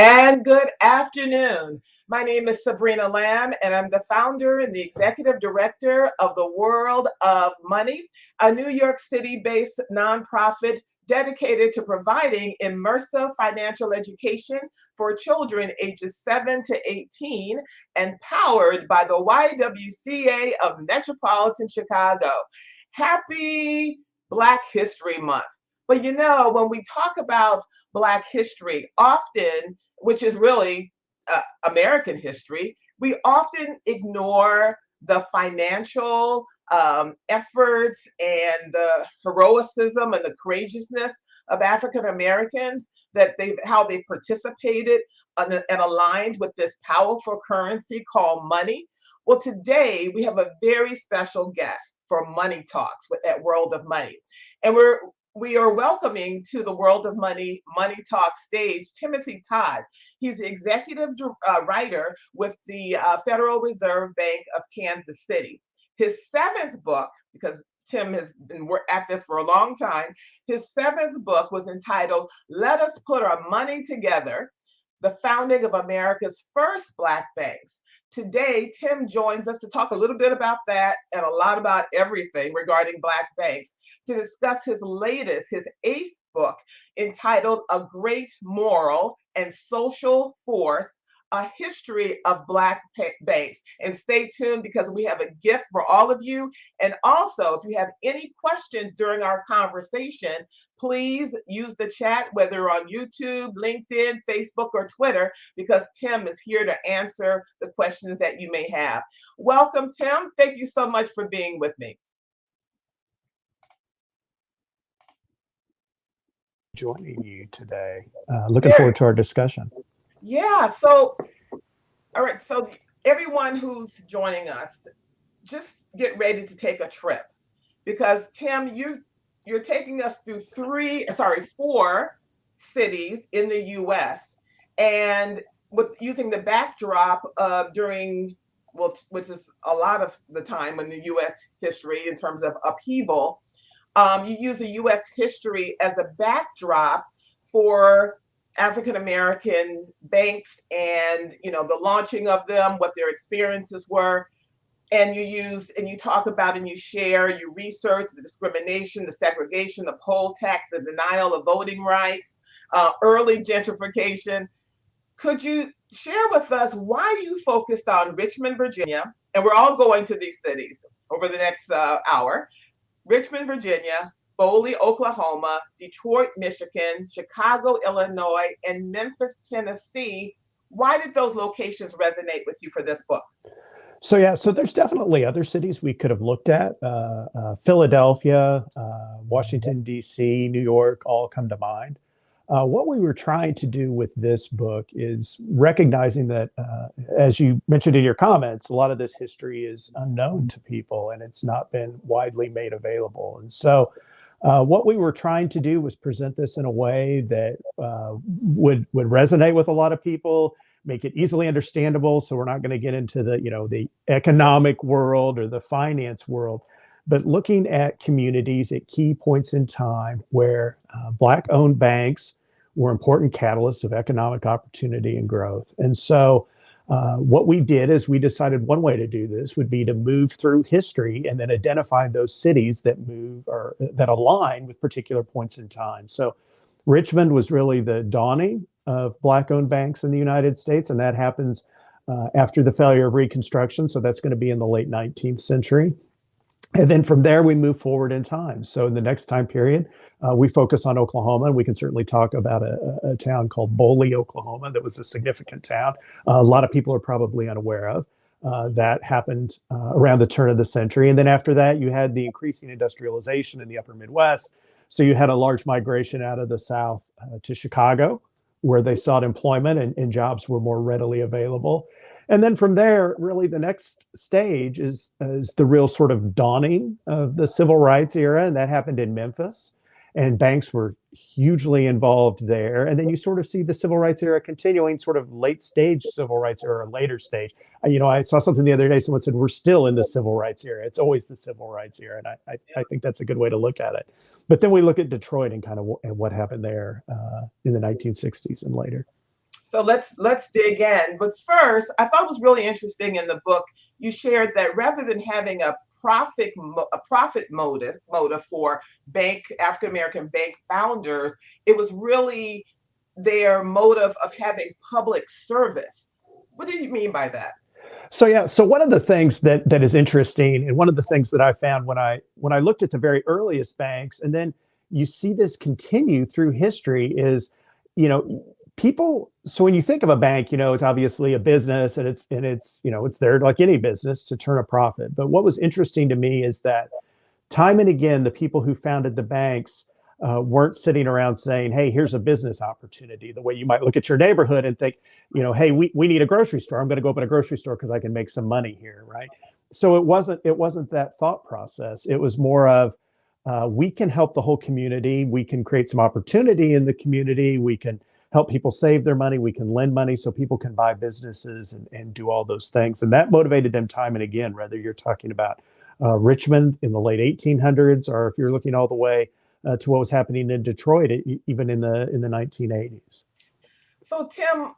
And good afternoon. My name is Sabrina Lamb, and I'm the founder and the executive director of the World of Money, a New York City based nonprofit dedicated to providing immersive financial education for children ages 7 to 18 and powered by the YWCA of Metropolitan Chicago. Happy Black History Month. But when we talk about Black history, often, which is really American history, we often ignore the financial efforts and the heroism and the courageousness of African Americans, that how they participated and aligned with this powerful currency called money. Well, today we have a very special guest for Money Talks at World of Money. And we are welcoming to the World of Money Money Talk stage Timothy Todd. He's the executive writer with the Federal Reserve Bank of Kansas City. His seventh book, because Tim has been at this for a long time, his seventh book was entitled Let Us Put Our Money Together, the Founding of America's First Black Banks. Today, Tim joins us to talk a little bit about that and a lot about everything regarding Black banks, to discuss his latest, his eighth book, entitled A Great Moral and Social Force, A History of Black Banks. And stay tuned because we have a gift for all of you. And also, if you have any questions during our conversation, please use the chat, whether on YouTube, LinkedIn, Facebook, or Twitter, because Tim is here to answer the questions that you may have. Welcome, Tim. Thank you so much for being with me. Joining you today. Looking forward to our discussion. Yeah, so, all right, so everyone who's joining us, just get ready to take a trip, because Tim, you're taking us through four cities in the US, and with using the backdrop of which is a lot of the time in the US history in terms of upheaval. You use the US history as a backdrop for African American banks and the launching of them, what their experiences were. And you talk about and you share, you research the discrimination, the segregation, the poll tax, the denial of voting rights, early gentrification. Could you share with us why you focused on Richmond, Virginia? And we're all going to these cities over the next hour. Richmond, Virginia, Boley, Oklahoma, Detroit, Michigan, Chicago, Illinois, and Memphis, Tennessee. Why did those locations resonate with you for this book? So there's definitely other cities we could have looked at. Philadelphia, Washington, D.C., New York, all come to mind. What we were trying to do with this book is recognizing that, as you mentioned in your comments, a lot of this history is unknown to people and it's not been widely made available. And so what we were trying to do was present this in a way that would resonate with a lot of people, make it easily understandable. So we're not going to get into the economic world or the finance world, but looking at communities at key points in time where Black-owned banks were important catalysts of economic opportunity and growth. And so what we did is we decided one way to do this would be to move through history and then identify those cities that move or that align with particular points in time. So Richmond was really the dawning of Black-owned banks in the United States, and that happens after the failure of Reconstruction. So that's going to be in the late 19th century. And then from there, we move forward in time. So in the next time period, we focus on Oklahoma, and we can certainly talk about a town called Boley, Oklahoma, that was a significant town. A lot of people are probably unaware of. That happened around the turn of the century. And then after that, you had the increasing industrialization in the upper Midwest. So you had a large migration out of the South to Chicago, where they sought employment and jobs were more readily available. And then from there, really the next stage is the real sort of dawning of the civil rights era. And that happened in Memphis. And banks were hugely involved there. And then you sort of see the civil rights era continuing, sort of late stage civil rights era, later stage. I saw something the other day, someone said, we're still in the civil rights era. It's always the civil rights era. And I think that's a good way to look at it. But then we look at Detroit and kind of what happened there in the 1960s and later. So let's dig in. But first, I thought it was really interesting in the book you shared that rather than having a profit motive for bank African American bank founders, it was really their motive of having public service. What do you mean by that? So yeah, so one of the things that is interesting, and one of the things that I found when I looked at the very earliest banks, and then you see this continue through history, is you know people. So when you think of a bank, it's obviously a business, and it's there like any business to turn a profit. But what was interesting to me is that time and again, the people who founded the banks weren't sitting around saying, "Hey, here's a business opportunity." The way you might look at your neighborhood and think, "Hey, we need a grocery store. I'm going to go open a grocery store because I can make some money here," right? So it wasn't that thought process. It was more of we can help the whole community. We can create some opportunity in the community. We can help people save their money. We can lend money so people can buy businesses and do all those things. And that motivated them time and again, whether you're talking about Richmond in the late 1800s, or if you're looking all the way to what was happening in Detroit, even in the 1980s. So Tim,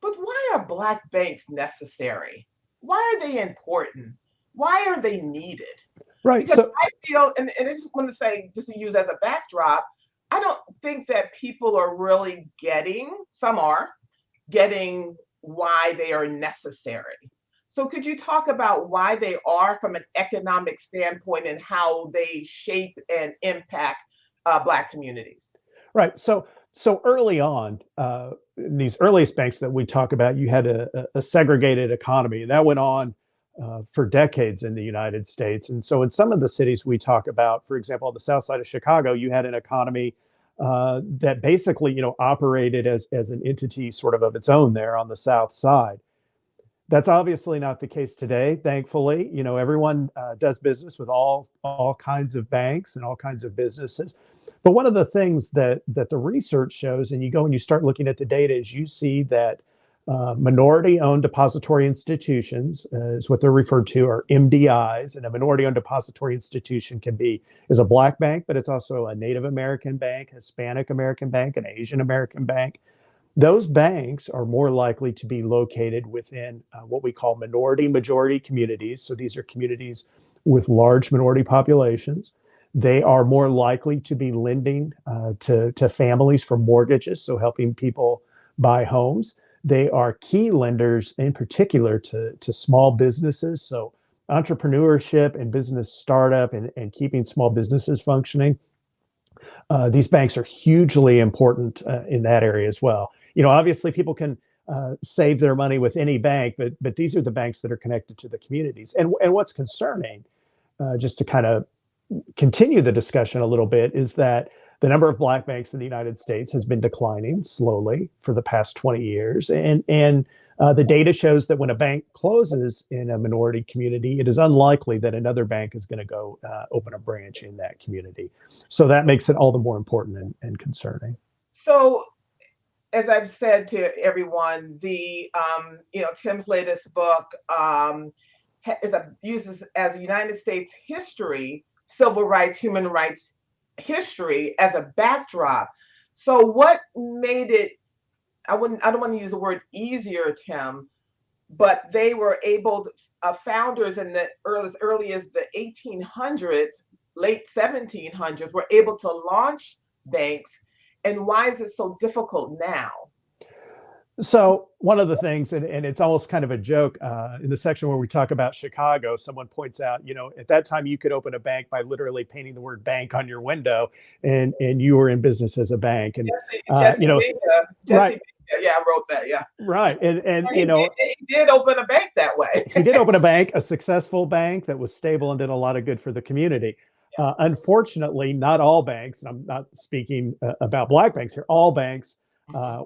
but why are black banks necessary? Why are they important? Why are they needed? Right. Because So I feel, and I just want to say, just to use as a backdrop, I don't think that people are really some are getting why they are necessary. So could you talk about why they are from an economic standpoint and how they shape and impact Black communities? right. So early on, in these earliest banks that we talk about, you had a segregated economy, and that went on for decades in the United States. And so in some of the cities we talk about, for example, on the south side of Chicago, you had an economy that basically, operated as an entity sort of its own there on the south side. That's obviously not the case today. Thankfully, everyone does business with all kinds of banks and all kinds of businesses. But one of the things that the research shows, and you go and you start looking at the data, is you see that minority-owned depository institutions, is what they're referred to, are MDIs, and a minority-owned depository institution is a Black bank, but it's also a Native American bank, Hispanic American bank, an Asian American bank. Those banks are more likely to be located within what we call minority majority communities. So these are communities with large minority populations. They are more likely to be lending to families for mortgages, so helping people buy homes. They are key lenders in particular to small businesses. So entrepreneurship and business startup and keeping small businesses functioning. These banks are hugely important in that area as well. Obviously people can save their money with any bank, but these are the banks that are connected to the communities. And what's concerning, just to kind of continue the discussion a little bit, is that the number of Black banks in the United States has been declining slowly for the past 20 years. And the data shows that when a bank closes in a minority community, it is unlikely that another bank is going to go open a branch in that community. So that makes it all the more important and concerning. So as I've said to everyone, Tim's latest book uses as United States history, civil rights, human rights history as a backdrop. So what made it? I don't want to use the word easier, Tim, but they were able. Founders in the early as the 1800s, late 1700s, were able to launch banks. And why is it so difficult now? So one of the things, and it's almost kind of a joke in the section where we talk about Chicago, someone points out, at that time you could open a bank by literally painting the word bank on your window, and you were in business as a bank. And Jesse Vega, right, yeah, I wrote that, yeah. right, and he did open a bank that way. he did open a bank, a successful bank that was stable and did a lot of good for the community. Unfortunately, not all banks, and I'm not speaking about Black banks here, all banks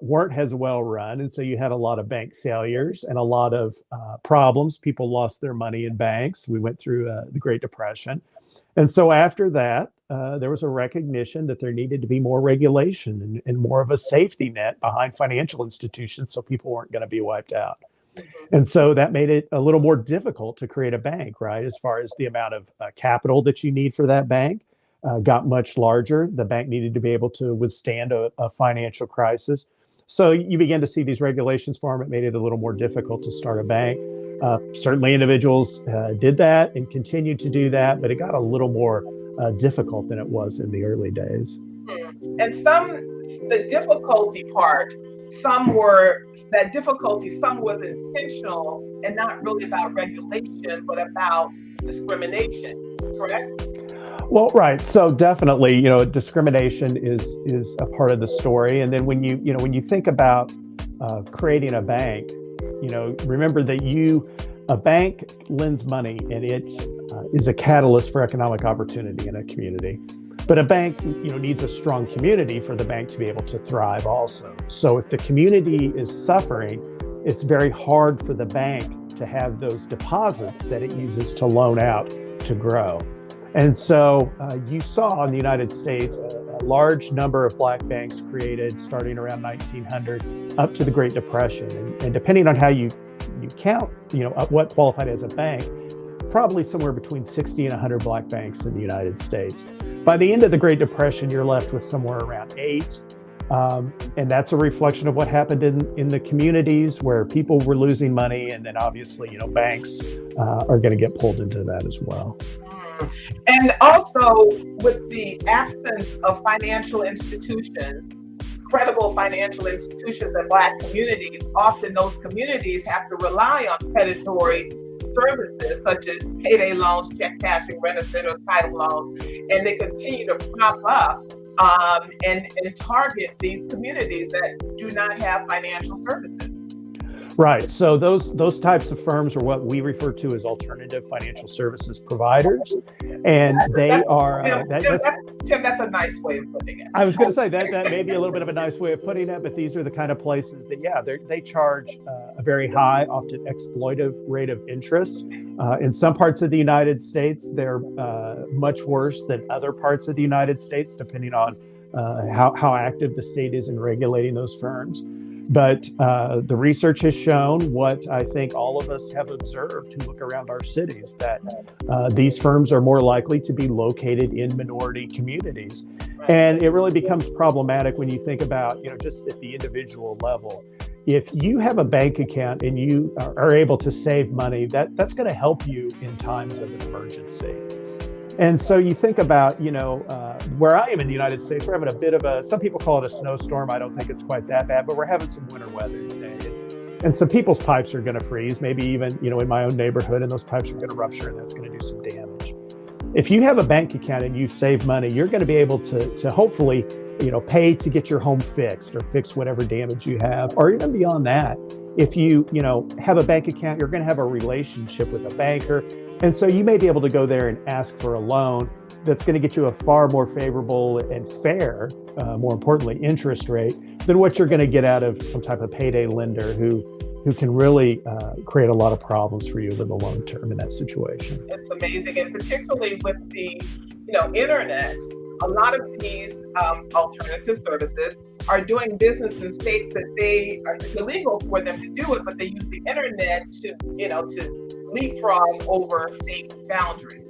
weren't as well run. And so you had a lot of bank failures and a lot of problems. People lost their money in banks. We went through the Great Depression. And so after that, there was a recognition that there needed to be more regulation and more of a safety net behind financial institutions so people weren't going to be wiped out. And so that made it a little more difficult to create a bank, right? As far as the amount of capital that you need for that bank got much larger. The bank needed to be able to withstand a financial crisis. So you begin to see these regulations form. It made it a little more difficult to start a bank. Certainly individuals did that and continued to do that, but it got a little more difficult than it was in the early days. And the difficulty part, some were, that difficulty, some was intentional and not really about regulation, but about discrimination, correct? Well, right. So definitely, discrimination is a part of the story. And then when you think about creating a bank, remember that a bank lends money, and it is a catalyst for economic opportunity in a community. But a bank, needs a strong community for the bank to be able to thrive also. So if the community is suffering, it's very hard for the bank to have those deposits that it uses to loan out to grow. And so you saw in the United States a large number of black banks created starting around 1900 up to the Great Depression. And depending on how you count, what qualified as a bank, probably somewhere between 60 and 100 black banks in the United States. By the end of the Great Depression, you're left with somewhere around 8. And that's a reflection of what happened in the communities where people were losing money. And then obviously, banks are going to get pulled into that as well. And also with the absence of financial institutions, credible financial institutions in Black communities, often those communities have to rely on predatory services such as payday loans, check cashing, rent-a-center, title loans, and they continue to prop up and target these communities that do not have financial services. Right. So those types of firms are what we refer to as alternative financial services providers, and they are. Tim, that's a nice way of putting it. I was going to say that may be a little bit of a nice way of putting it, but these are the kind of places that, they charge a very high, often exploitive rate of interest. In some parts of the United States, they're much worse than other parts of the United States, depending on how active the state is in regulating those firms. But the research has shown what I think all of us have observed who look around our cities, that these firms are more likely to be located in minority communities. And it really becomes problematic when you think about, just at the individual level. If you have a bank account and you are able to save money, that's going to help you in times of an emergency. And so you think about, where I am in the United States, we're having a bit of some people call it a snowstorm. I don't think it's quite that bad, but we're having some winter weather today. And some people's pipes are going to freeze, maybe even, in my own neighborhood, and those pipes are going to rupture, and that's going to do some damage. If you have a bank account and you save money, you're going to be able to hopefully, pay to get your home fixed or fix whatever damage you have, or even beyond that. If you, have a bank account, you're going to have a relationship with a banker. And so you may be able to go there and ask for a loan that's going to get you a far more favorable and fair, more importantly, interest rate than what you're going to get out of some type of payday lender who can really create a lot of problems for you over the long term in that situation. It's amazing. And particularly with the, internet, a lot of these alternative services are doing business in states that it's illegal for them to do it, but they use the internet to leapfrog over state boundaries.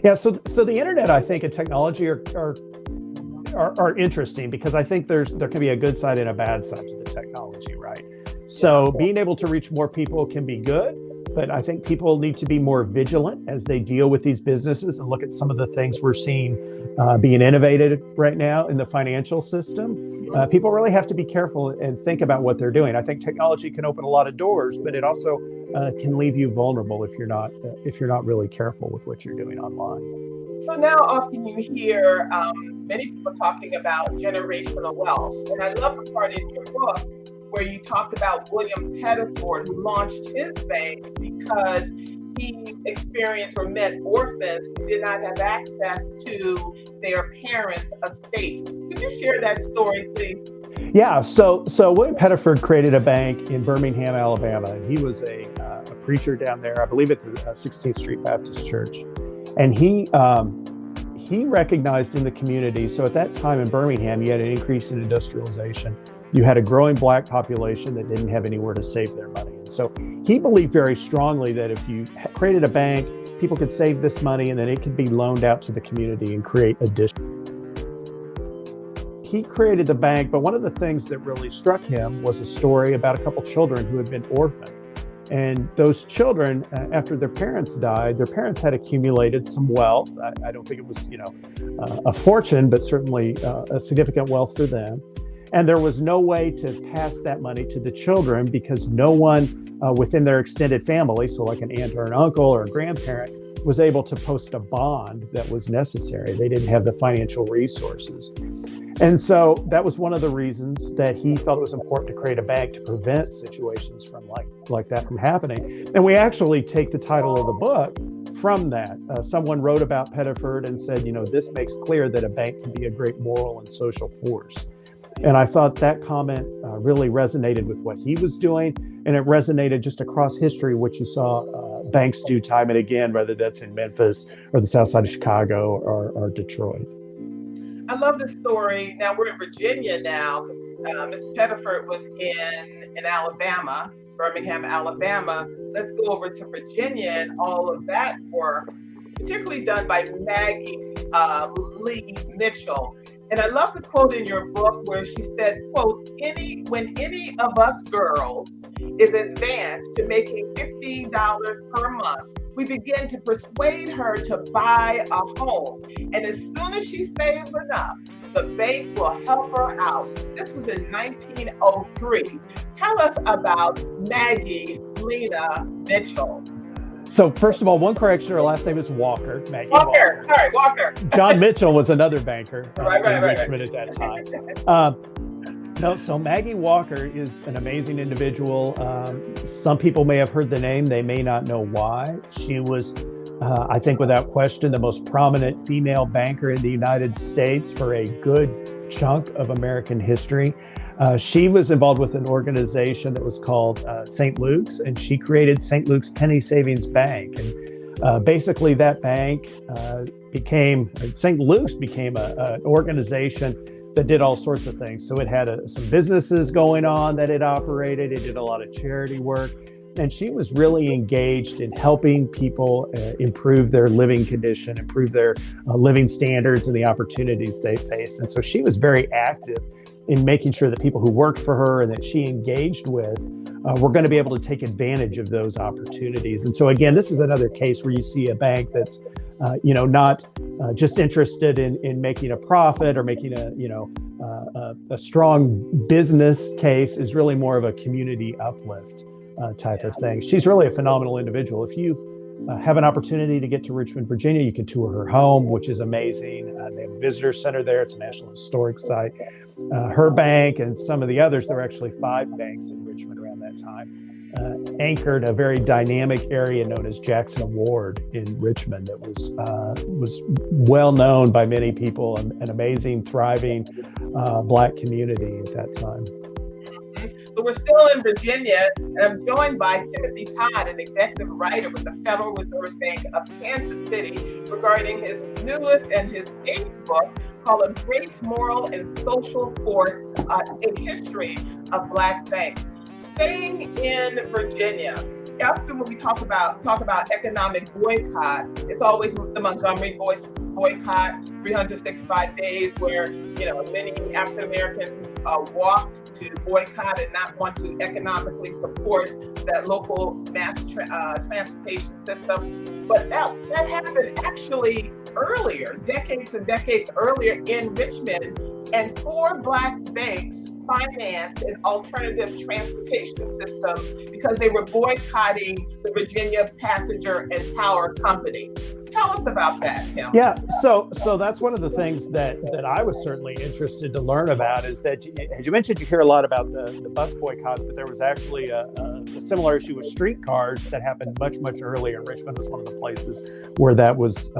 Yeah, so the internet, I think, and technology are interesting because I think there can be a good side and a bad side to the technology, right? So being able to reach more people can be good, but I think people need to be more vigilant as they deal with these businesses and look at some of the things we're seeing being innovated right now in the financial system. People really have to be careful and think about what they're doing. I think technology can open a lot of doors, but it also can leave you vulnerable if you're not really careful with what you're doing online. So now often you hear many people talking about generational wealth. And I love the part in your book where you talked about William Pettiford, who launched his bank because he experienced or met orphans who did not have access to their parents' estate. Could you share that story, please? Yeah, so William Pettiford created a bank in Birmingham, Alabama, and he was a preacher down there, I believe at the 16th Street Baptist Church. And he recognized in the community, so at that time in Birmingham, you had an increase in industrialization. You had a growing Black population that didn't have anywhere to save their money. And so he believed very strongly that if you created a bank, people could save this money and then it could be loaned out to the community and create additional. he created the bank, but one of the things that really struck him was a story about a couple children who had been orphaned. And those children, after their parents died, their parents had accumulated some wealth. I don't think it was, a fortune, but certainly a significant wealth for them. And there was no way to pass that money to the children because no one within their extended family, so like an aunt or an uncle or a grandparent, was able to post a bond that was necessary. They didn't have the financial resources. And so that was one of the reasons that he felt it was important to create a bank to prevent situations from like that from happening. And we actually take the title of the book from that. Someone wrote about Pettiford and said, this makes clear that a bank can be a great moral and social force. And I thought that comment really resonated with what he was doing. And it resonated just across history, what you saw banks do time and again, whether that's in Memphis or the south side of Chicago or Detroit. I love this story. Now we're in Virginia now because Mr. Pettiford was in Alabama, Birmingham, Alabama. Let's go over to Virginia and all of that work, particularly done by Maggie Lee Mitchell. And I love the quote in your book where she said, quote, when any of us girls is advanced to making $50 per month, we begin to persuade her to buy a home. And as soon as she saves enough, the bank will help her out. This was in 1903. Tell us about Maggie Lena Mitchell. So first of all, one correction, her last name is Walker. Maggie Walker. Sorry, Walker. John Mitchell was another banker in right. Richmond at that time. No, so Maggie Walker is an amazing individual. Some people may have heard the name. They may not know why. She was, I think without question, the most prominent female banker in the United States for a good chunk of American history. She was involved with an organization that was called St. Luke's, and she created St. Luke's Penny Savings Bank. And basically that bank St. Luke's became an organization that did all sorts of things. So it had some businesses going on that it operated. It did a lot of charity work. And she was really engaged in helping people improve their living condition, improve their living standards and the opportunities they faced. And so she was very active in making sure that people who worked for her and that she engaged with were going to be able to take advantage of those opportunities. And so again, this is another case where you see a bank that's not just interested in making a profit or making a strong business case, is really more of a community uplift type of thing. She's really a phenomenal individual. If you have an opportunity to get to Richmond, Virginia, you can tour her home, which is amazing. They have a visitor center there. It's a National Historic Site. Her bank and some of the others, there were actually 5 banks in Richmond around that time, anchored a very dynamic area known as Jackson Ward in Richmond that was well known by many people, an amazing, thriving Black community at that time. So we're still in Virginia, and I'm joined by Timothy Todd, an executive writer with the Federal Reserve Bank of Kansas City, regarding his newest and his 8th book called A Great Moral and Social Force, A History of Black Banks. Staying in Virginia, often when we talk about economic boycott, it's always the Montgomery boycott, 365 days, where many African Americans walked to boycott and not want to economically support that local mass transportation system. But that happened actually earlier, decades and decades earlier in Richmond, and 4 Black banks financed an alternative transportation system because they were boycotting the Virginia Passenger and Power Company. Tell us about that, Tim. Yeah, so that's one of the things that I was certainly interested to learn about, is that, as you mentioned, you hear a lot about the bus boycotts, but there was actually a similar issue with streetcars that happened much, much earlier. Richmond was one of the places where that was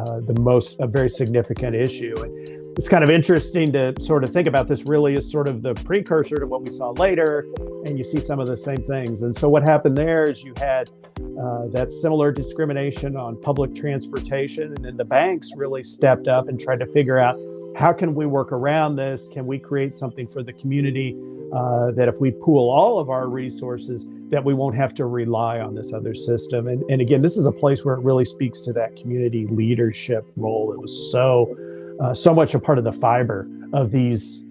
a very significant issue. And it's kind of interesting to sort of think about this really as sort of the precursor to what we saw later, and you see some of the same things. And so what happened there is you had that similar discrimination on public transportation, and then the banks really stepped up and tried to figure out, how can we work around this? Can we create something for the community that if we pool all of our resources, that we won't have to rely on this other system? And again, this is a place where it really speaks to that community leadership role that was so so much a part of the fiber of these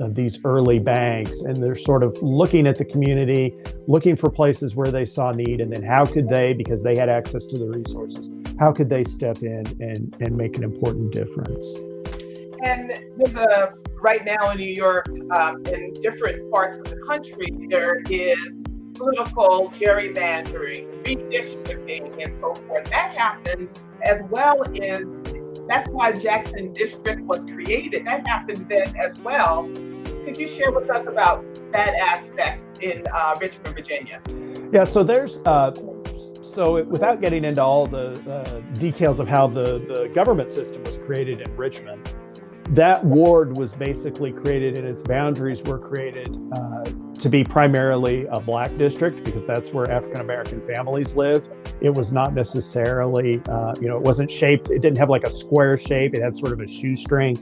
early banks. And they're sort of looking at the community, looking for places where they saw need, and then how could they, because they had access to the resources, how could they step in and make an important difference? And there's right now in New York, in different parts of the country, there is political gerrymandering, redistricting, and so forth. That happened as well as, that's why Jackson District was created. That happened then as well. Could you share with us about that aspect in Richmond, Virginia? Yeah, so there's, without getting into all the details of how the government system was created in Richmond, that ward was basically created and its boundaries were created to be primarily a Black district, because that's where African-American families lived. It was not necessarily, it wasn't shaped, it didn't have like a square shape. It had sort of a shoestring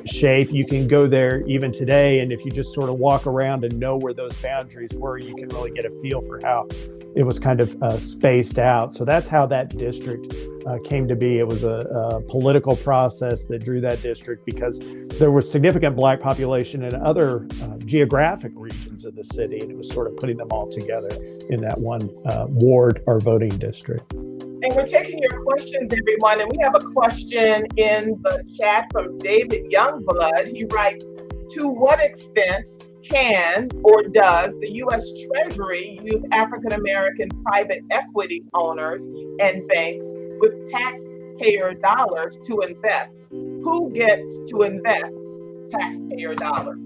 shape. You can go there even today, and if you just sort of walk around and know where those boundaries were, you can really get a feel for how it was kind of spaced out. So that's how that district came to be. It was a political process that drew that district because there was significant Black population in other geographic regions of the city, and it was sort of putting them all together in that one ward or voting district. And we're taking your questions, everyone. And we have a question in the chat from David Youngblood. He writes, to what extent can or does the U.S. Treasury use African-American private equity owners and banks with taxpayer dollars to invest? Who gets to invest taxpayer dollars?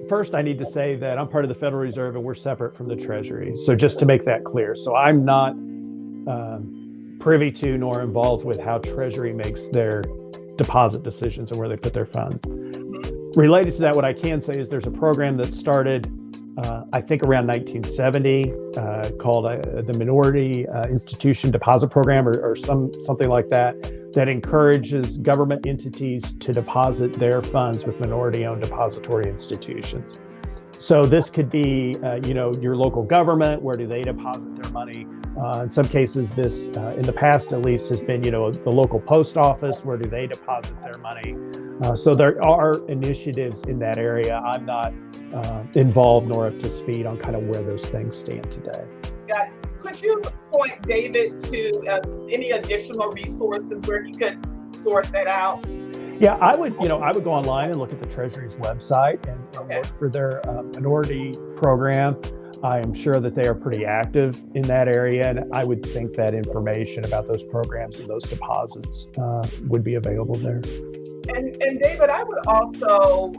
First, I need to say that I'm part of the Federal Reserve and we're separate from the Treasury. So just to make that clear. So I'm not privy to nor involved with how Treasury makes their deposit decisions and where they put their funds. Related to that, what I can say is there's a program that started, I think around 1970, called the Minority Institution Deposit Program or something like that encourages government entities to deposit their funds with minority-owned depository institutions. So this could be, your local government. Where do they deposit their money? In some cases, this, in the past at least, has been, the local post office. Where do they deposit their money? So there are initiatives in that area. I'm not involved nor up to speed on kind of where those things stand today. Got it. Could you point David to any additional resources where he could source that out? Yeah, I would go online and look at the Treasury's website and look for their minority program. I am sure that they are pretty active in that area, and I would think that information about those programs and those deposits would be available there. And David, I would also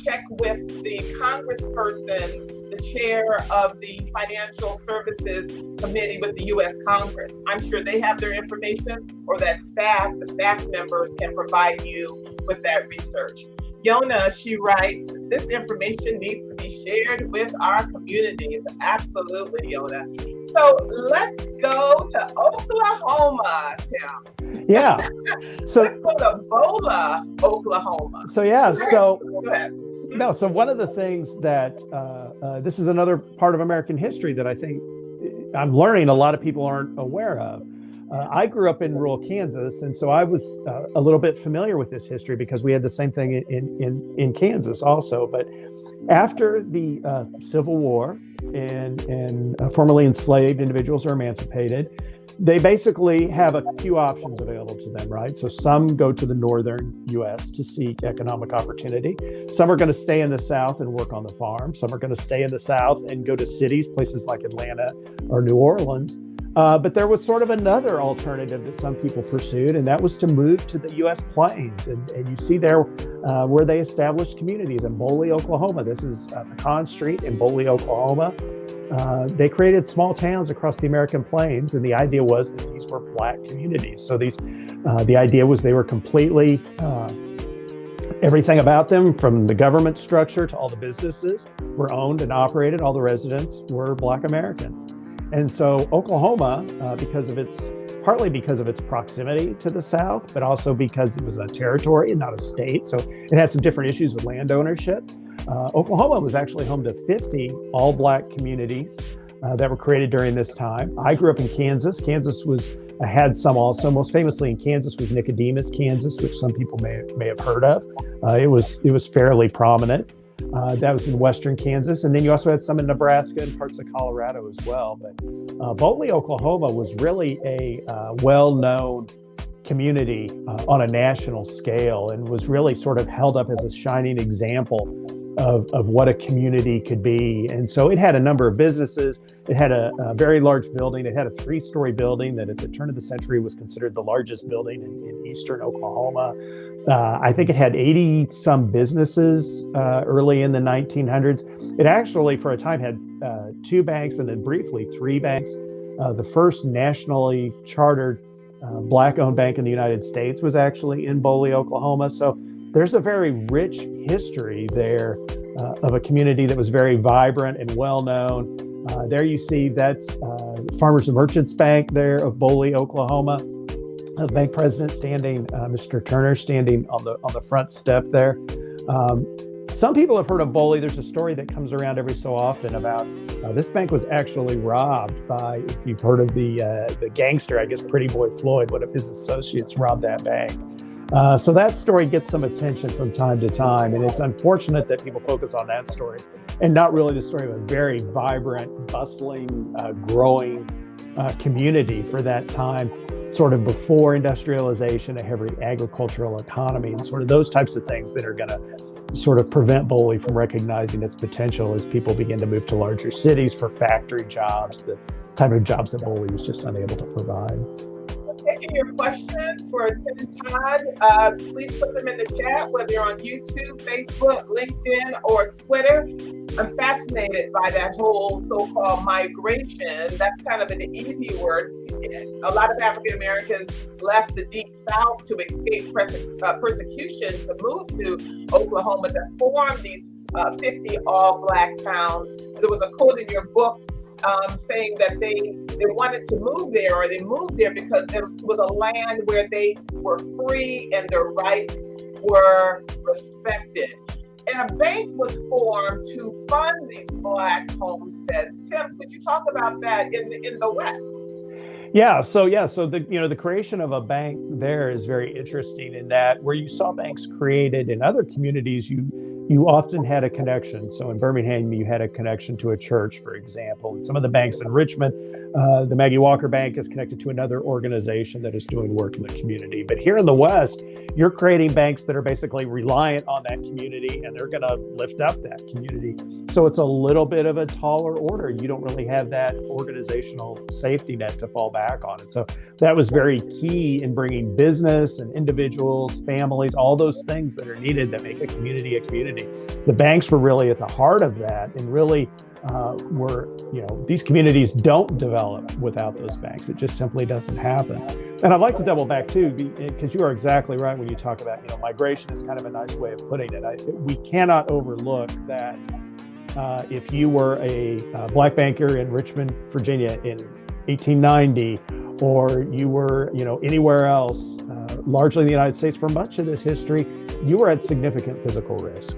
check with the congressperson, the chair of the Financial Services Committee with the U.S. Congress. I'm sure they have their information, or that the staff members can provide you with that research. Yona, she writes, this information needs to be shared with our communities. Absolutely, Yona. So let's go to Oklahoma, Tim. Yeah. So let's go to Bola, Oklahoma. So yeah. So go ahead. No. So one of the things that this is another part of American history that I think I'm learning a lot of people aren't aware of. I grew up in rural Kansas, and so I was a little bit familiar with this history because we had the same thing in Kansas also. But after the Civil War and formerly enslaved individuals are emancipated, they basically have a few options available to them, right? So some go to the northern U.S. to seek economic opportunity. Some are going to stay in the South and work on the farm. Some are going to stay in the South and go to cities, places like Atlanta or New Orleans. But there was sort of another alternative that some people pursued, and that was to move to the U.S. Plains. And you see there where they established communities in Boley, Oklahoma. This is Pecan Street in Boley, Oklahoma. They created small towns across the American Plains, and the idea was that these were Black communities. So the idea was they were completely, everything about them, from the government structure to all the businesses, were owned and operated. All the residents were Black Americans. And so Oklahoma, partly because of its proximity to the South, but also because it was a territory and not a state, so it had some different issues with land ownership. Oklahoma was actually home to 50 all Black communities that were created during this time. I grew up in Kansas. Kansas was had some also. Most famously in Kansas was Nicodemus, Kansas, which some people may have heard of. It was fairly prominent. That was in western Kansas, and then you also had some in Nebraska and parts of Colorado as well. But Boley, Oklahoma, was really a well-known community on a national scale, and was really sort of held up as a shining example of what a community could be. And so it had a number of businesses. It had a very large building. It had a 3-story building that at the turn of the century was considered the largest building in eastern Oklahoma. I think it had 80 some businesses early in the 1900s. It actually, for a time, had 2 banks and then briefly 3 banks. The first nationally chartered Black-owned bank in the United States was actually in Boley, Oklahoma. So there's a very rich history there of a community that was very vibrant and well-known. There you see that's Farmers and Merchants Bank there of Boley, Oklahoma. The bank president standing, Mr. Turner, standing on the front step there. Some people have heard of Boley. There's a story that comes around every so often about this bank was actually robbed by, if you've heard of the gangster, I guess, Pretty Boy Floyd. One of his associates robbed that bank. So that story gets some attention from time to time, and it's unfortunate that people focus on that story and not really the story of a very vibrant, bustling, growing community for that time, sort of before industrialization, a heavy agricultural economy, and sort of those types of things that are going to sort of prevent Boley from recognizing its potential as people begin to move to larger cities for factory jobs, the type of jobs that Boley was just unable to provide. Taking your questions for Tim and Todd. Please put them in the chat, whether you're on YouTube, Facebook, LinkedIn, or Twitter. I'm fascinated by that whole so-called migration. That's kind of an easy word. A lot of African Americans left the Deep South to escape persecution to move to Oklahoma to form these 50 all-Black towns. There was a quote in your book saying that they wanted to move there, or they moved there because there was a land where they were free and their rights were respected. And a bank was formed to fund these Black homesteads. Tim, could you talk about that in the West? So the creation of a bank there is very interesting in that where you saw banks created in other communities, you often had a connection. So in Birmingham, you had a connection to a church, for example. And some of the banks in Richmond, the Maggie Walker Bank is connected to another organization that is doing work in the community. But here in the West, you're creating banks that are basically reliant on that community, and they're going to lift up that community. So it's a little bit of a taller order. You don't really have that organizational safety net to fall back on. And so that was very key in bringing business and individuals, families, all those things that are needed that make a community a community. The banks were really at the heart of that, and really these communities don't develop without those banks. It just simply doesn't happen. And I'd like to double back too, because you are exactly right when you talk about, migration is kind of a nice way of putting it. We cannot overlook that if you were a Black banker in Richmond, Virginia in 1890, or you were, anywhere else, largely in the United States for much of this history, you were at significant physical risk.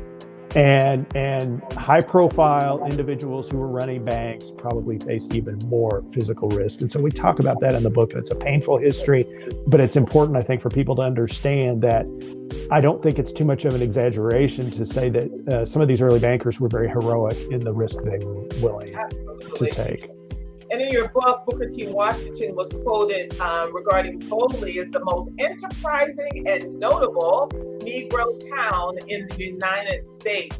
And high-profile individuals who were running banks probably faced even more physical risk. And so we talk about that in the book, and it's a painful history, but it's important, I think, for people to understand that I don't think it's too much of an exaggeration to say that some of these early bankers were very heroic in the risk they were willing to take. And in your book, Booker T. Washington was quoted regarding Boley as the most enterprising and notable Negro town in the United States.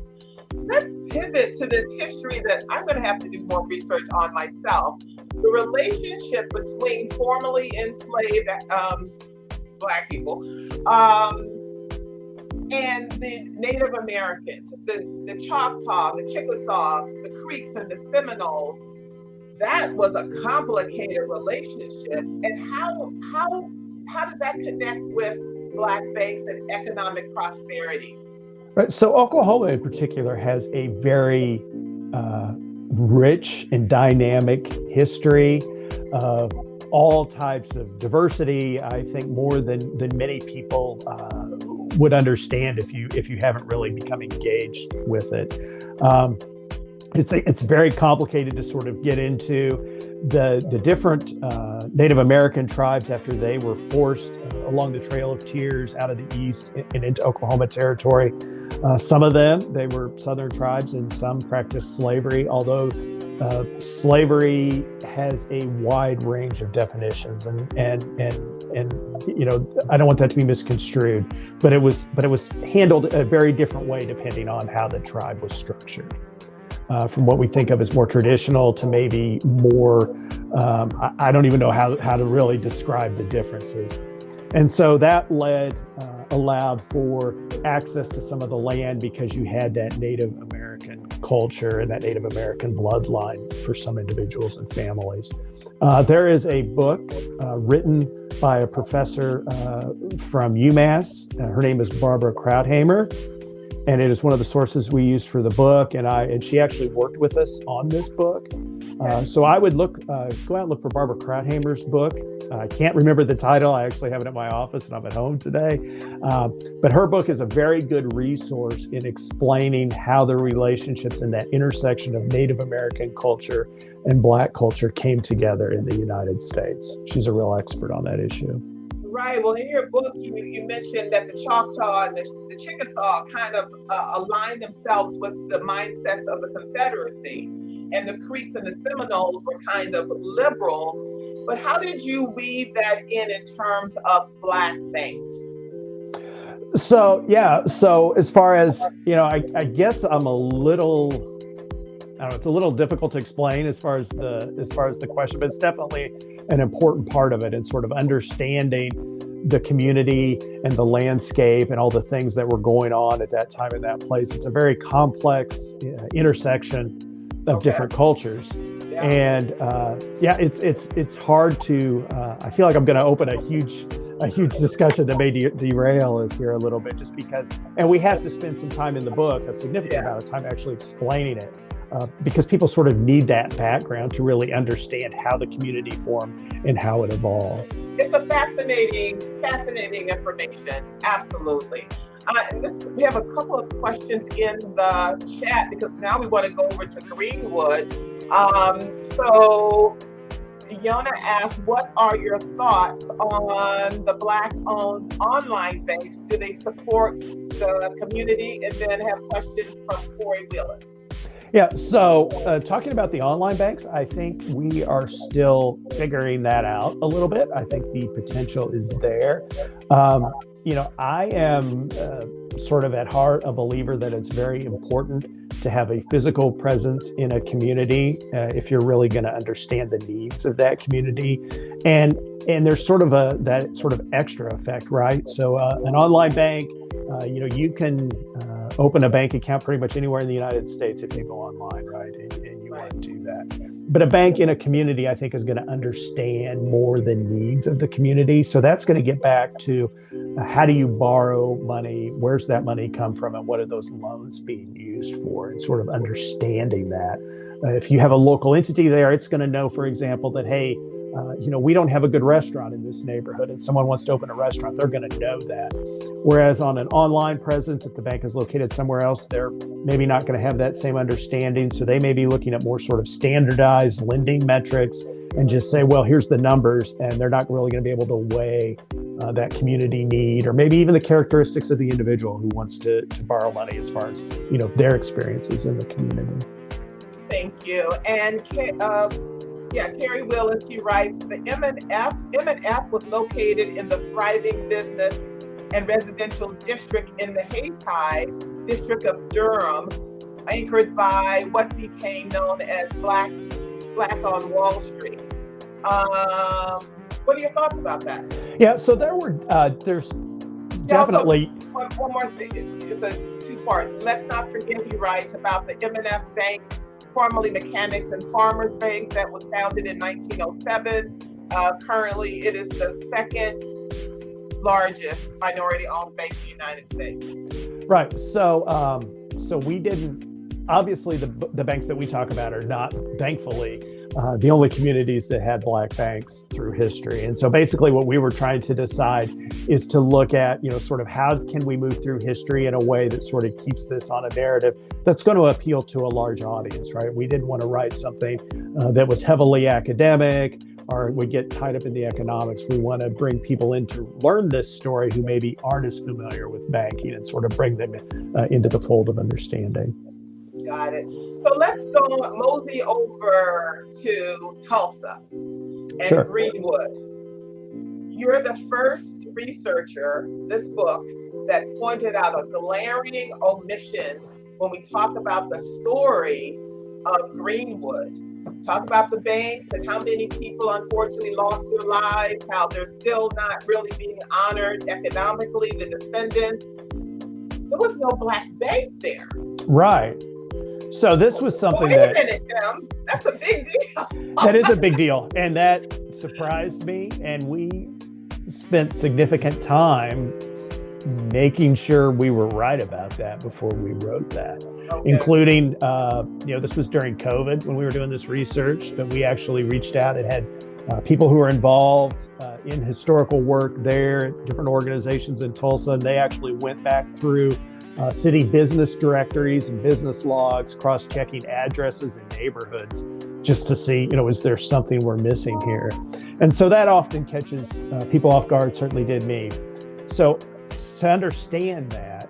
Let's pivot to this history that I'm going to have to do more research on myself. The relationship between formerly enslaved Black people and the Native Americans, the Choctaw, the Chickasaws, the Creeks, and the Seminoles. That was a complicated relationship. And how does that connect with Black banks and economic prosperity? Right. So Oklahoma in particular has a very rich and dynamic history of all types of diversity. I think more than many people would understand if you haven't really become engaged with it. it's very complicated to sort of get into the different Native American tribes after they were forced along the Trail of Tears out of the east and into Oklahoma territory. Some of them, they were Southern tribes, and some practiced slavery, although slavery has a wide range of definitions, and you know, I don't want that to be misconstrued, but it was handled a very different way depending on how the tribe was structured. From what we think of as more traditional to maybe more, I don't even know how to really describe the differences. And so that allowed for access to some of the land because you had that Native American culture and that Native American bloodline for some individuals and families. There is a book written by a professor from UMass. Her name is Barbara Krauthamer, and it is one of the sources we used for the book. And she actually worked with us on this book. So I would go out and look for Barbara Krauthamer's book. I can't remember the title. I actually have it at my office and I'm at home today. But her book is a very good resource in explaining how the relationships in that intersection of Native American culture and Black culture came together in the United States. She's a real expert on that issue. Right. Well, in your book, you mentioned that the Choctaw and the Chickasaw kind of aligned themselves with the mindsets of the Confederacy, and the Creeks and the Seminoles were kind of liberal. But how did you weave that in terms of Black banks? So as far as, you know, I guess I'm a little, I don't know, it's a little difficult to explain as far as the question, but it's definitely an important part of it, and sort of understanding the community and the landscape and all the things that were going on at that time in that place. It's a very complex intersection of different cultures. Yeah. And it's hard to, I feel like I'm going to open a huge discussion that may derail us here a little bit, just because, and we have to spend some time in the book, a significant amount of time actually explaining it. Because people sort of need that background to really understand how the community formed and how it evolved. It's a fascinating information. Absolutely. We have a couple of questions in the chat, because now we want to go over to Greenwood. So Yona asked, what are your thoughts on the Black-owned online banks? Do they support the community? And then have questions from Corey Willis. Yeah, so talking about the online banks, I think we are still figuring that out a little bit. I think the potential is there. You know, I am sort of at heart a believer that it's very important to have a physical presence in a community if you're really going to understand the needs of that community. And there's sort of that sort of extra effect, right? So an online bank, you know, you can open a bank account pretty much anywhere in the United States if you go online, right? And you want to do that. But a bank in a community, I think, is going to understand more the needs of the community. So that's going to get back to how do you borrow money? Where's that money come from? And what are those loans being used for? And sort of understanding that. If you have a local entity there, it's going to know, for example, that, hey, you know, we don't have a good restaurant in this neighborhood and someone wants to open a restaurant, they're going to know that. Whereas on an online presence, if the bank is located somewhere else, they're maybe not going to have that same understanding. So they may be looking at more sort of standardized lending metrics and just say, well, here's the numbers, and they're not really going to be able to weigh that community need, or maybe even the characteristics of the individual who wants to borrow money as far as, you know, their experiences in the community. Thank you. And Carrie Willis, he writes, the M&F was located in the thriving business and residential district in the Hayti district of Durham, anchored by what became known as Black on Wall Street. What are your thoughts about that? Yeah, so there's definitely... Also, one more thing, it's a two-part. Let's not forget, he writes, about the M&F Bank, formerly Mechanics and Farmers Bank, that was founded in 1907. Currently, it is the second largest minority-owned bank in the United States. Right. So we didn't, obviously the banks that we talk about are not, thankfully, the only communities that had black banks through history. And so basically what we were trying to decide is to look at, sort of how can we move through history in a way that sort of keeps this on a narrative that's going to appeal to a large audience, right? We didn't want to write something that was heavily academic or would get tied up in the economics. We want to bring people in to learn this story who maybe aren't as familiar with banking and sort of bring them into the fold of understanding. Got it. So let's go mosey over to Tulsa and Sure. Greenwood. You're the first researcher, this book, that pointed out a glaring omission when we talk about the story of Greenwood. Talk about the banks and how many people unfortunately lost their lives, how they're still not really being honored economically, the descendants. There was no black bank there. Right. So this was something Wait a minute, Tim. That's a big deal. That is a big deal. And that surprised me. And we spent significant time making sure we were right about that before we wrote that, including, this was during COVID when we were doing this research, but we actually reached out and had people who were involved in historical work there, different organizations in Tulsa, and they actually went back through city business directories and business logs, cross-checking addresses and neighborhoods just to see, is there something we're missing here? And so that often catches people off guard, certainly did me. So to understand that,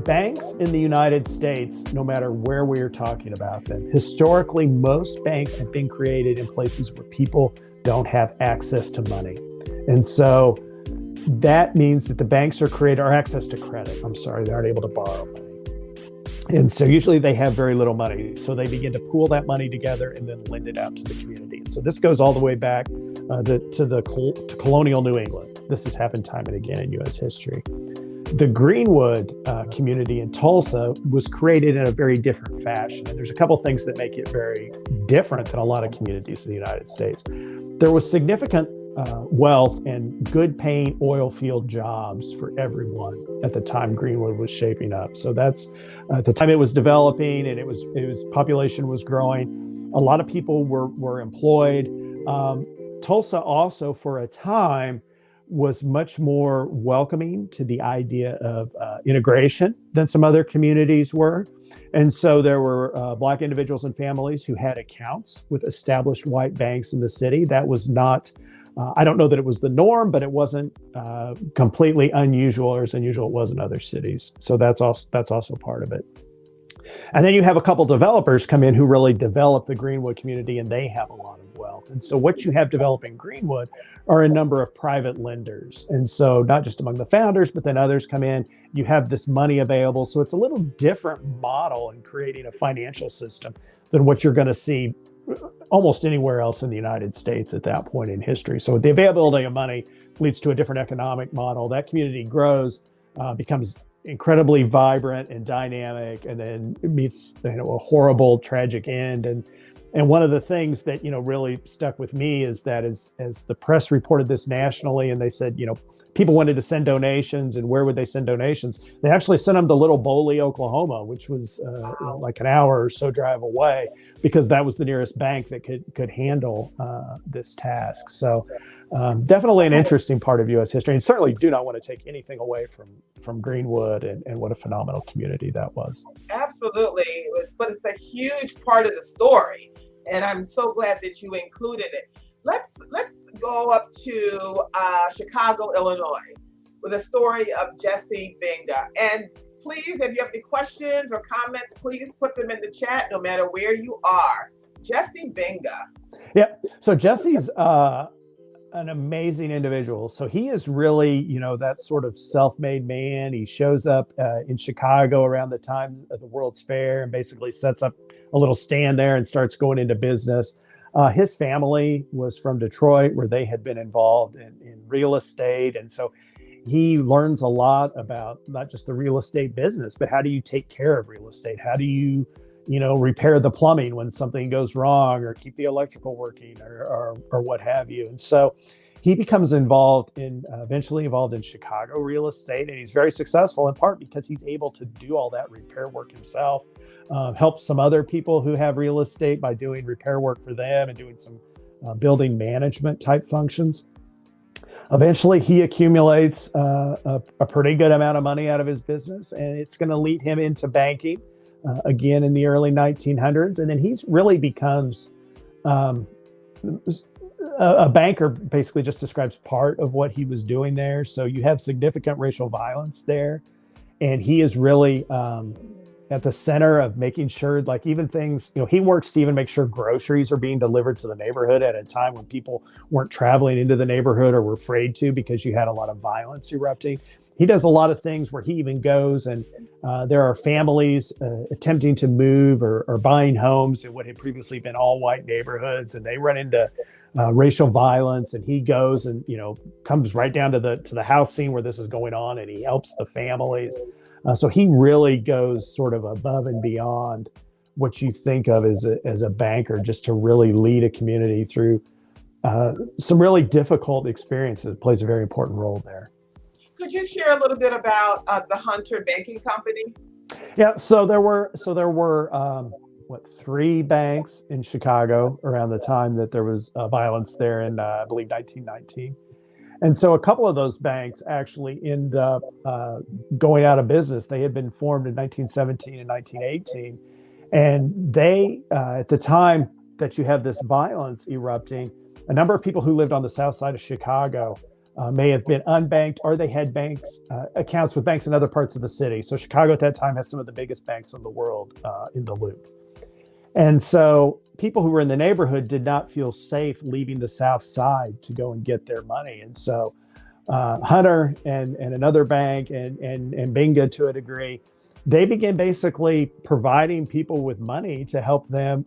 banks in the United States, no matter where we are talking about them, historically, most banks have been created in places where people don't have access to money. And so that means that the banks are created, or access to credit. They aren't able to borrow money. And so usually they have very little money. So they begin to pool that money together and then lend it out to the community. And so this goes all the way back to colonial New England. This has happened time and again in U.S. history. The Greenwood community in Tulsa was created in a very different fashion. And there's a couple things that make it very different than a lot of communities in the United States. There was significant wealth and good paying oil field jobs for everyone at the time Greenwood was shaping up. So that's at the time it was developing and it was population was growing. A lot of people were employed. Tulsa also for a time was much more welcoming to the idea of integration than some other communities were. And so there were Black individuals and families who had accounts with established white banks in the city. That was not, I don't know that it was the norm, but it wasn't completely unusual or as unusual it was in other cities. So that's also part of it. And then you have a couple developers come in who really develop the Greenwood community, and they have a lot of wealth. And so what you have developing Greenwood are a number of private lenders. And so not just among the founders, but then others come in, you have this money available. So it's a little different model in creating a financial system than what you're going to see almost anywhere else in the United States at that point in history. So the availability of money leads to a different economic model. That community grows, becomes incredibly vibrant and dynamic, and then it meets a horrible, tragic end. And one of the things that really stuck with me is that as the press reported this nationally, and they said people wanted to send donations, and where would they send donations? They actually sent them to Little Boley, Oklahoma, which was like an hour or so drive away, because that was the nearest bank that could handle this task. So definitely an interesting part of U.S. history, and certainly do not want to take anything away from Greenwood and what a phenomenal community that was. Absolutely, but it's a huge part of the story, and I'm so glad that you included it. Let's go up to Chicago, Illinois, with a story of Jesse Binga. And please, if you have any questions or comments, please put them in the chat, no matter where you are. Jesse Binga. Yeah. So Jesse's an amazing individual. So he is really, that sort of self-made man. He shows up in Chicago around the time of the World's Fair and basically sets up a little stand there and starts going into business. His family was from Detroit, where they had been involved in real estate. And so he learns a lot about not just the real estate business, but how do you take care of real estate? How do you, repair the plumbing when something goes wrong, or keep the electrical working, or what have you. And so he becomes involved in eventually involved in Chicago real estate, and he's very successful in part because he's able to do all that repair work himself. Helps some other people who have real estate by doing repair work for them and doing some building management type functions. Eventually, he accumulates a pretty good amount of money out of his business, and it's going to lead him into banking again in the early 1900s. And then he's really becomes a banker. Basically just describes part of what he was doing there. So you have significant racial violence there, and he is really at the center of making sure, like, even things, he works to even make sure groceries are being delivered to the neighborhood at a time when people weren't traveling into the neighborhood or were afraid to, because you had a lot of violence erupting. He does a lot of things where he even goes and there are families attempting to move or buying homes in what had previously been all white neighborhoods, and they run into racial violence, and he goes and comes right down to the house scene where this is going on, and he helps the families. So he really goes sort of above and beyond what you think of as a banker, just to really lead a community through some really difficult experiences. It plays a very important role there. Could you share a little bit about the Hunter Banking Company? Yeah, so there were three banks in Chicago around the time that there was violence there in I believe 1919. And so a couple of those banks actually end up going out of business. They had been formed in 1917 and 1918. And they, at the time that you have this violence erupting, a number of people who lived on the south side of Chicago may have been unbanked, or they had accounts with banks in other parts of the city. So Chicago at that time has some of the biggest banks in the world in the loop. And so people who were in the neighborhood did not feel safe leaving the south side to go and get their money. And so Hunter and another bank and Binga, to a degree, they began basically providing people with money to help them,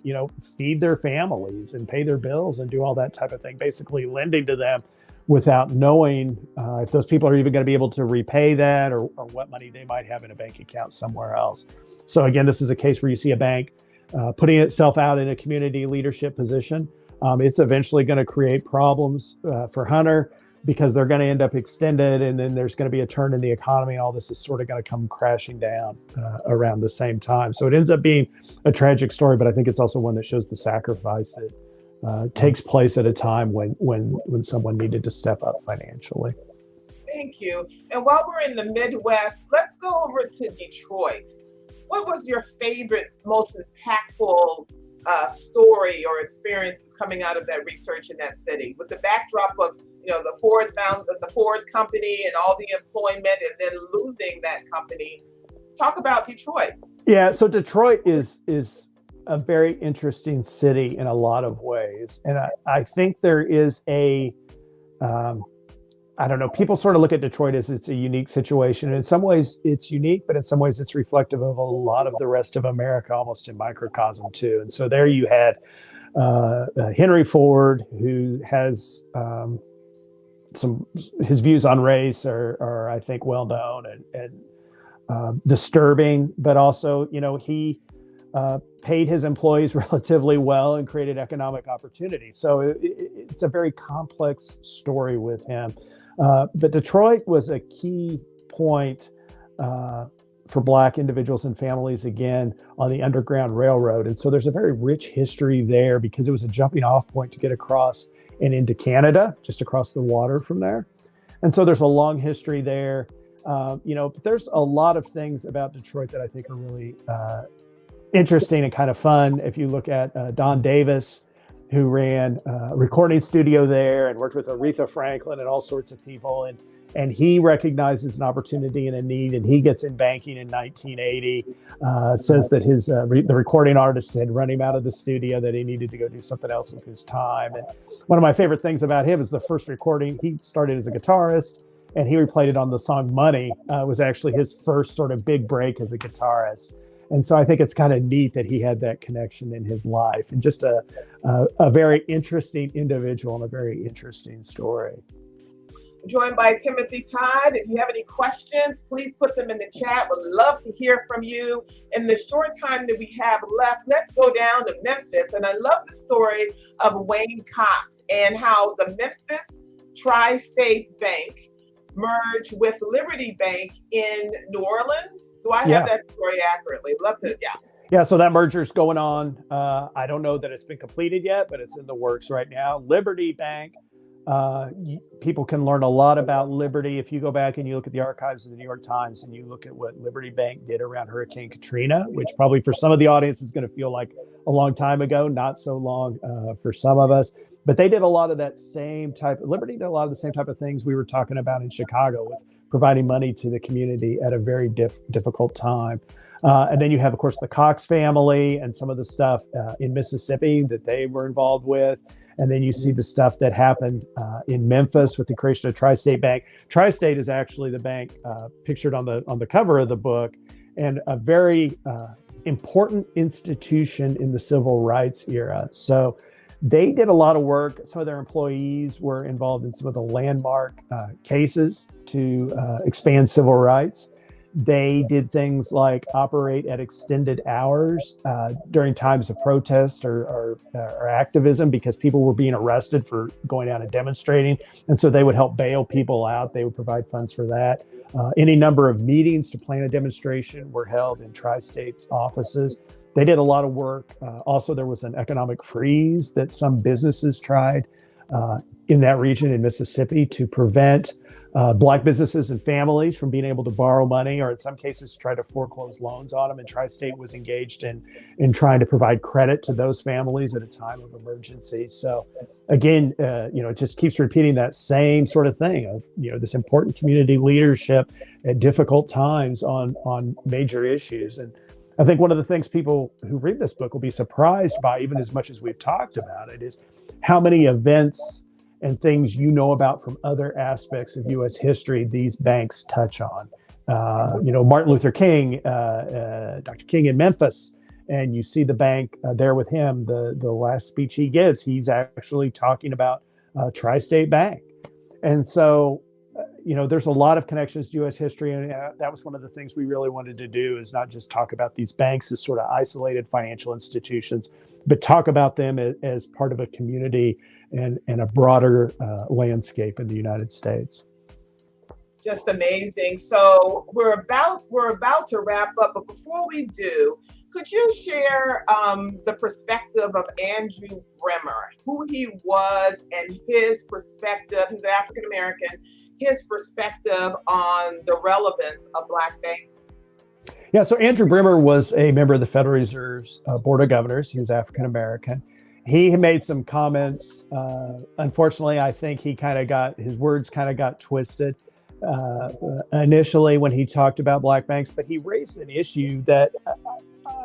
feed their families and pay their bills and do all that type of thing, basically lending to them without knowing if those people are even going to be able to repay that, or what money they might have in a bank account somewhere else. So again, this is a case where you see a bank putting itself out in a community leadership position. It's eventually going to create problems for Hunter, because they're going to end up extended, and then there's going to be a turn in the economy, and all this is sort of going to come crashing down around the same time. So it ends up being a tragic story, but I think it's also one that shows the sacrifice that takes place at a time when someone needed to step up financially. Thank you. And while we're in the Midwest, let's go over to Detroit. What was your favorite, most impactful story or experiences coming out of that research in that city, with the backdrop of the Ford company and all the employment, and then losing that company? Talk about Detroit. Yeah, so Detroit is a very interesting city in a lot of ways, and I think there is I don't know, people sort of look at Detroit as it's a unique situation. And in some ways it's unique, but in some ways it's reflective of a lot of the rest of America, almost in microcosm too. And so there you had Henry Ford, who has his views on race are I think well known and disturbing, but also, he paid his employees relatively well and created economic opportunity. So it's a very complex story with him. But Detroit was a key point for Black individuals and families, again, on the Underground Railroad. And so there's a very rich history there, because it was a jumping off point to get across and into Canada, just across the water from there. And so there's a long history there. But there's a lot of things about Detroit that I think are really interesting and kind of fun. If you look at Don Davis, who ran a recording studio there and worked with Aretha Franklin and all sorts of people. And he recognizes an opportunity and a need, and he gets in banking in 1980, says that the recording artist had run him out of the studio, that he needed to go do something else with his time. And one of my favorite things about him is the first recording. He started as a guitarist, and he replayed it on the song Money. Was actually his first sort of big break as a guitarist. And so I think it's kind of neat that he had that connection in his life, and just a very interesting individual and a very interesting story. Joined by Timothy Todd. If you have any questions, please put them in the chat. Would love to hear from you. In the short time that we have left, let's go down to Memphis. And I love the story of Wayne Cox and how the Memphis Tri-State Bank merge with Liberty Bank in New Orleans. Do I have Yeah. that story accurately? Love to, yeah. Yeah, so that merger's going on. I don't know that it's been completed yet, but it's in the works right now. Liberty Bank, people can learn a lot about Liberty if you go back and you look at the archives of the New York Times and you look at what Liberty Bank did around Hurricane Katrina, which probably for some of the audience is going to feel like a long time ago, not so long for some of us. But they did a lot of that same type. Liberty did a lot of the same type of things we were talking about in Chicago with providing money to the community at a very difficult time. And then you have, of course, the Cox family and some of the stuff in Mississippi that they were involved with. And then you see the stuff that happened in Memphis with the creation of Tri-State Bank. Tri-State is actually the bank pictured on the cover of the book, and a very important institution in the civil rights era. So they did a lot of work. Some of their employees were involved in some of the landmark cases to expand civil rights. They did things like operate at extended hours during times of protest or activism because people were being arrested for going out and demonstrating. And so they would help bail people out. They would provide funds for that. Any number of meetings to plan a demonstration were held in Tri-State's offices. They did a lot of work. Also, there was an economic freeze that some businesses tried in that region in Mississippi to prevent Black businesses and families from being able to borrow money, or in some cases try to foreclose loans on them. And Tri-State was engaged in trying to provide credit to those families at a time of emergency. So again, it just keeps repeating that same sort of thing of, this important community leadership at difficult times on major issues. And I think one of the things people who read this book will be surprised by, even as much as we've talked about it, is how many events and things about from other aspects of U.S. history these banks touch on. Martin Luther King, Dr. King in Memphis, and you see the bank there with him. The last speech he gives, he's actually talking about Tri-State Bank. And so, there's a lot of connections to U.S. history, and that was one of the things we really wanted to do, is not just talk about these banks as sort of isolated financial institutions, but talk about them as part of a community and a broader landscape in the United States. Just amazing. So we're about to wrap up, but before we do, could you share the perspective of Andrew Bremer, who he was and his perspective? He's African American. His perspective on the relevance of Black banks. Yeah, so Andrew Bremer was a member of the Federal Reserve's Board of Governors. He was African American. He made some comments. Unfortunately, I think his words kind of got twisted initially when he talked about Black banks, but he raised an issue that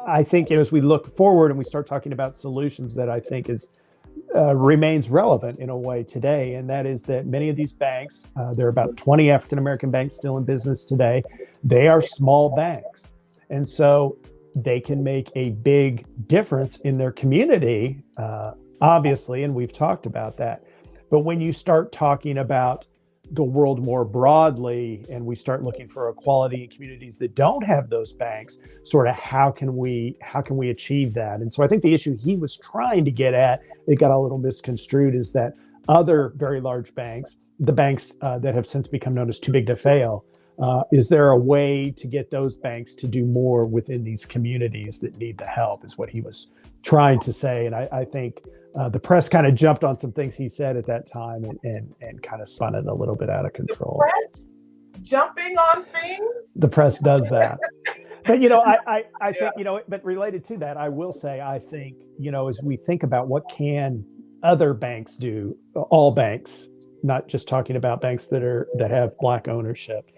I think, as we look forward and we start talking about solutions, that I think remains relevant in a way today. And that is that many of these banks, there are about 20 African American banks still in business today. They are small banks. And so they can make a big difference in their community, obviously, and we've talked about that. But when you start talking about the world more broadly, and we start looking for equality in communities that don't have those banks, sort of how can we achieve that? And so I think the issue he was trying to get at, it got a little misconstrued, is that other very large banks, the banks that have since become known as too big to fail, is there a way to get those banks to do more within these communities that need the help, is what he was trying to say. And I think the press kind of jumped on some things he said at that time and kind of spun it a little bit out of control. The press jumping on things? The press does that. But, I think, but related to that, I will say, I think, as we think about what can other banks do, all banks, not just talking about banks that have Black ownership.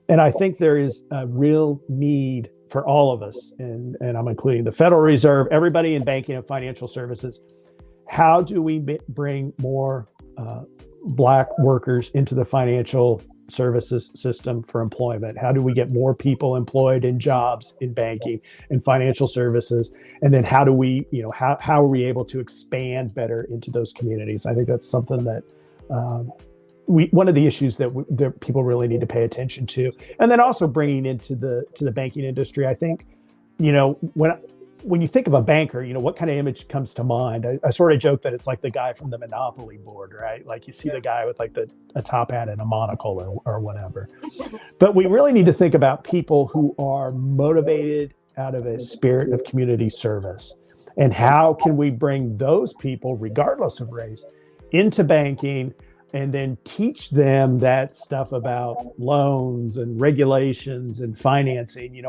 And I think there is a real need for all of us, and I'm including the Federal Reserve, everybody in banking and financial services. How do we bring more Black workers into the financial services system for employment? How do we get more people employed in jobs in banking and financial services? And then how do we, how are we able to expand better into those communities? I think that's something that one of the issues that people really need to pay attention to. And then also bringing into the banking industry. I think, when when you think of a banker, what kind of image comes to mind? I sort of joke that it's like the guy from the Monopoly board, right? Like you see the guy with like a top hat and a monocle or whatever. But we really need to think about people who are motivated out of a spirit of community service. And how can we bring those people, regardless of race, into banking and then teach them that stuff about loans and regulations and financing?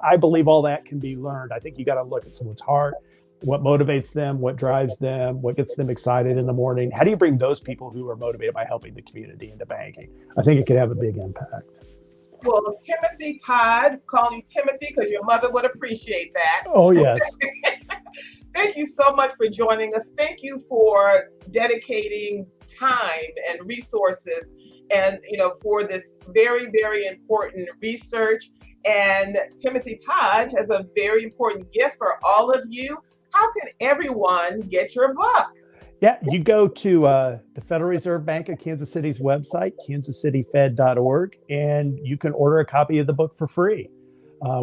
I believe all that can be learned. I think you got to look at someone's heart, what motivates them, what drives them, what gets them excited in the morning. How do you bring those people who are motivated by helping the community into banking? I think it could have a big impact. Well, Timothy Todd, calling you Timothy because your mother would appreciate that. Oh, yes. Thank you so much for joining us. Thank you for dedicating time and resources and for this very, very important research. And Timothy Todd has a very important gift for all of you. How can everyone get your book? Yeah, you go to the Federal Reserve Bank of Kansas City's website, kansascityfed.org, and you can order a copy of the book for free.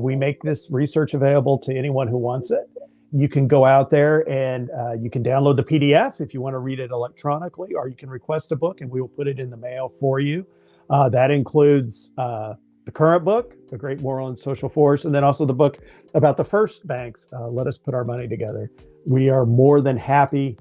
We make this research available to anyone who wants it. You can go out there and you can download the PDF if you want to read it electronically, or you can request a book and we will put it in the mail for you. That includes the current book, A Great Moral and Social Force, and then also the book about the first banks, Let Us Put Our Money Together. We are more than happy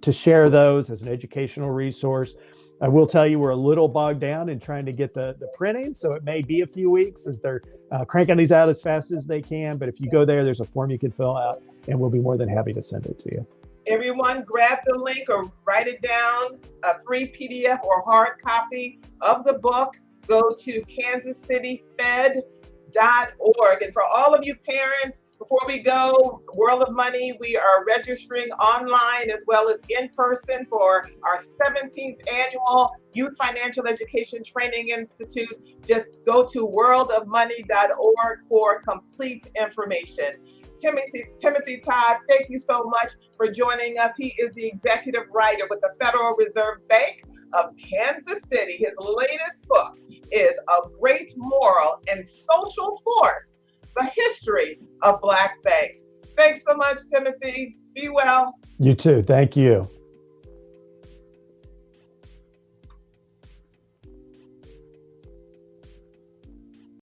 to share those as an educational resource. I will tell you, we're a little bogged down in trying to get the printing, so it may be a few weeks as they're cranking these out as fast as they can. But if you go there's a form you can fill out, and we'll be more than happy to send it to you. Everyone, grab the link or write it down, a free PDF or hard copy of the book. Go to kansascityfed.org. And for all of you parents, before we go, World of Money, we are registering online as well as in person for our 17th annual Youth Financial Education Training Institute. Just go to worldofmoney.org for complete information. Timothy Todd, thank you so much for joining us. He is the executive writer with the Federal Reserve Bank of Kansas City. His latest book is A Great Moral and Social Force, The History of Black Banks. Thanks so much, Timothy. Be well. You too. Thank you.